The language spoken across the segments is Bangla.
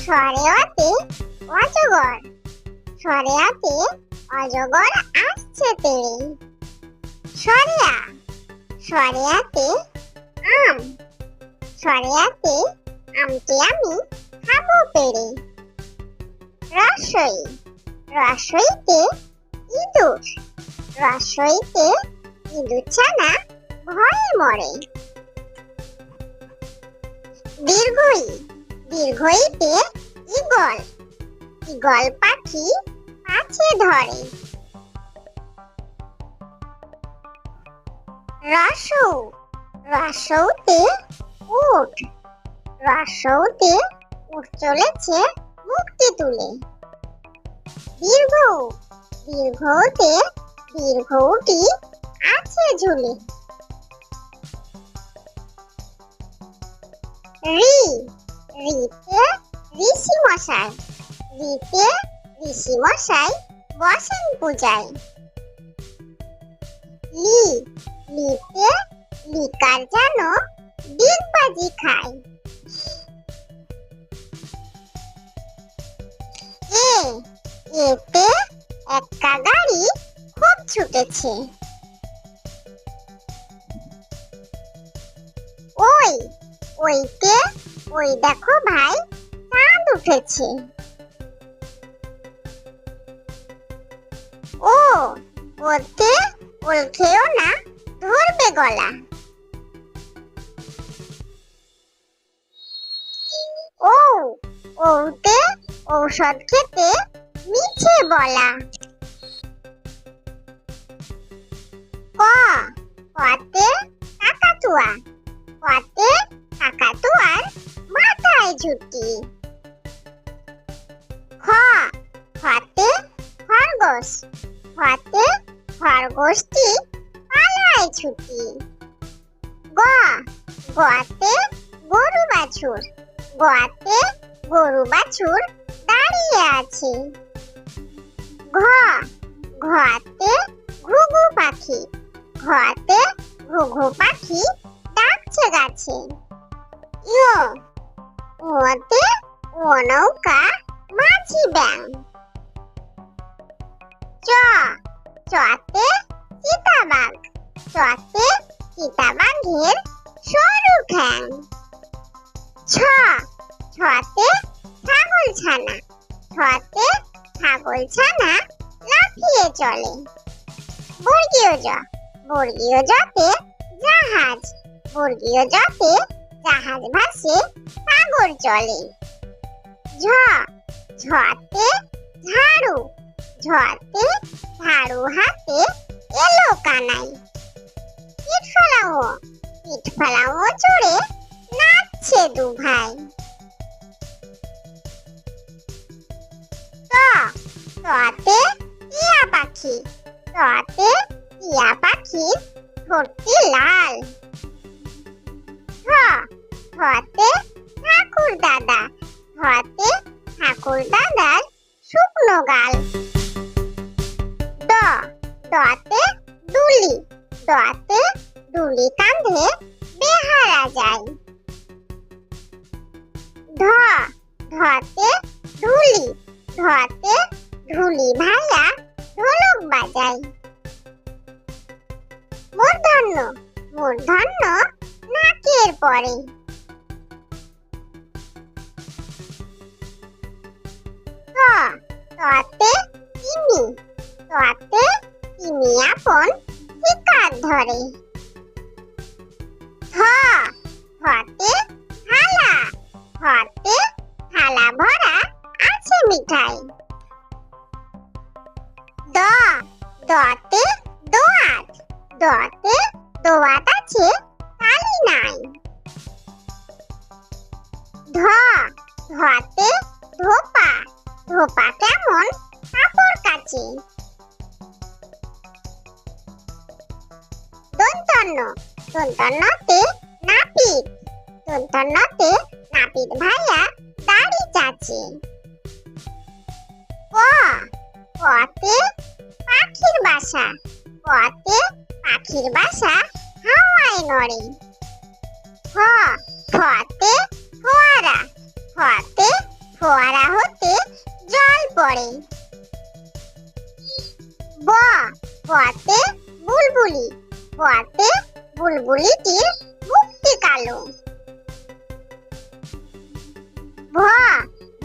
সরেয়াতে অজগর, সরেয়াতে অজগর আসছে তেড়ে। সরেয়া, সরেয়াতে আম, সরেয়াতে আমটি আমি খাবো পেড়ে। রসই, রসইতে ইঁদুর, রসইতে ইঁদুর ছানা ভয়ে মরে। দীর্ঘই, দীর্ঘইতে ঈগল, ঈগল পাখি পাছে ধরে। রসৌ, রসৌতে উট, রসৌতে উট চলেছে মুক্তি তুলে। দীর্ঘ, দীর্ঘতে দীর্ঘটি আছে ঝুলে। রি, রিতে ঋষি মশাই, রিতে ঋষি মশাই বসেন পূজায়। লি, লিতে লিকার যেন ডিগবাজি খায়। এ, এতে একটা গাড়ি খুব ছুটেছে। ওই, ওইতে ওই দেখো ভাই চাঁদ উঠেছে। ও, ওতে ওল খেও না ধরবে গলা। ও, ওতে ঔষধ খেতে মিছে বলা। ক, কতে কাকাতুয়া, কতে কাকাতুয়ার মাথায় ঝুঁটি। খ, খতে খরগোশ, খতে খরগোশটি পালায় ছুটি। গ, গতে গরু বাছুর, গতে গরু বাছুর দাঁড়িয়ে আছে। ঘ, ঘতে ঘুঘু পাখি, ঘতে ঘুঘু পাখি ডাকছে গাছে। ইয়, ওতে ও নৌকা মাঝি ব্যাং। চ, চতে চিতাবাঘ, চতে চিতাবাঘের সরু ঠ্যাং। ছ, ছতে ছাগল ছানা, ছতে ছাগল ছানা লাফিয়ে চলে। বর্গীয় জ, বর্গীয় জতে জাহাজ, বর্গীয় জতে জাহাজ ভাসে সাগর চলে। ঝ, ঝতে ঝাড়ু, ঝতে ঝাড়ু হাতে এলো কানাই। পিঠ ফেলাও, পিঠ ফেলাও চড়ে নাচছে দু ভাই। ত, ততে টিয়া পাখি, ততে টিয়া পাখির ঠোঁটটি লাল। ঠ, ঠতে ঠাকুর দাদা, ঠতে ঠাকুর দাদার শুকনো গাল। ড, ডতে দুলি, ডতে দুলি কাঁধে বেহারা যায়। ঢ, ঢতে ঢুলি, ঢতে ঢুলি ভাইয়া ঢোলক বাজায়। মূর্ধন্য, মূর্ধন্য নাকের পরে। ত, ততে তিমি, ততে তিমি আপন শিকার ধরে। থ, থতে থালা, থতে থালা ভরা আছে মিঠাই। দ, দতে দোয়াত, দতে দোয়াত আছে তালি নাই। ধ, ধতে ধোপা, ধোপা কেমন কাপড় কাচে। দন্তন্য, দন্তন্যতে নাপিত, দন্তন্যতে নাপিত ভাইয়া দাড়ি চাচে। ক, কতে পাখির বাসা, কতে পাখির বাসা হাওয়ায় নড়ে। খ, খতে ফোয়ারা, খতে ফোয়ারা হতে জল পড়ে। ব বতে বুলবুলি, বতে বুলবুলিটির মুখটি কালো। ভ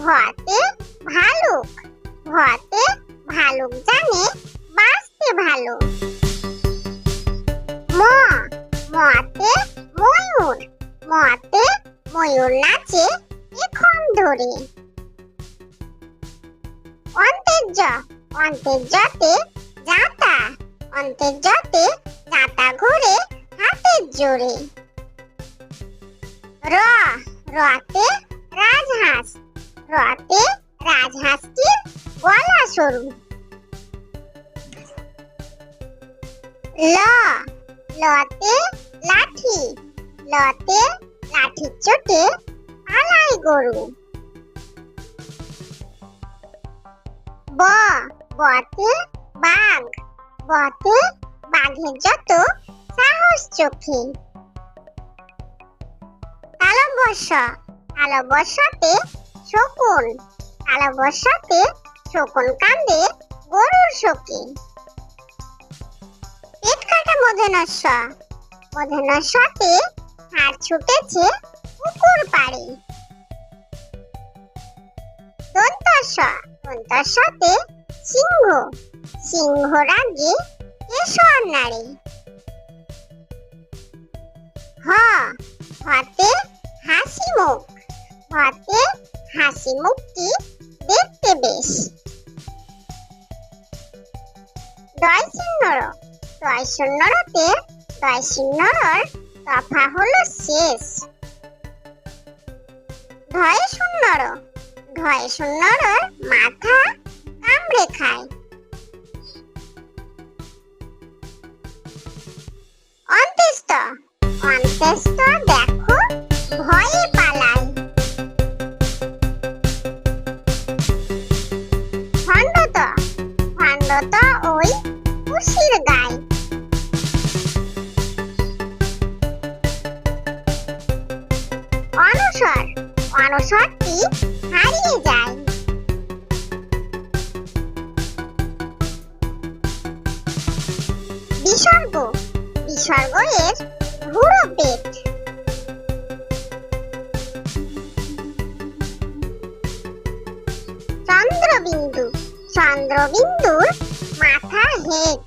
ভতে ভালুক, ভতে ভালুক জানে বাঁচতে ভালো। ম মতে ময়ূর, মতে ময়ূর নাচে এখন ধরে। অন্তের জ অন্তের জতে জাঁতা, অন্তের জতে জাঁতা ঘুরে হাতের জোরে। র রতে রাজহাঁস, রতে রাজহাঁসটির গলা সরু। ল লতে লাঠি, লতে লাঠির চোটে পালায় গরু। ব বতে বাঘ, বতে বাঘের যত সাহস চোখে। তালব্য তালব্যতে শকুন, তালব্যতে শকুন কান্দে গরুর শোকে। পেট কাটা মূর্ধন্যতে হাড় ছুটেছে পুকুর পাড়ে। দন্তস্বতে সিংহ, সিংহ রাগে কেশর নাড়ে। হ হতে হাসি মুখ, হতে হাসি মুখটি দেখতে বেশ। দয় শূন্যরতে দয় শূন্যর তফা হলো শেষ। ধয় শূন্যর মাথা কামড়ে খায়। অন্ত্যেষ্ঠ দেখো ভয়ে পালায়। খণ্ডত ওই খুশির গায়। অনসরটি হারিয়ে যায়। বিসর্গ এর ভুরো পেট। চন্দ্রবিন্দুর মাথা হেট।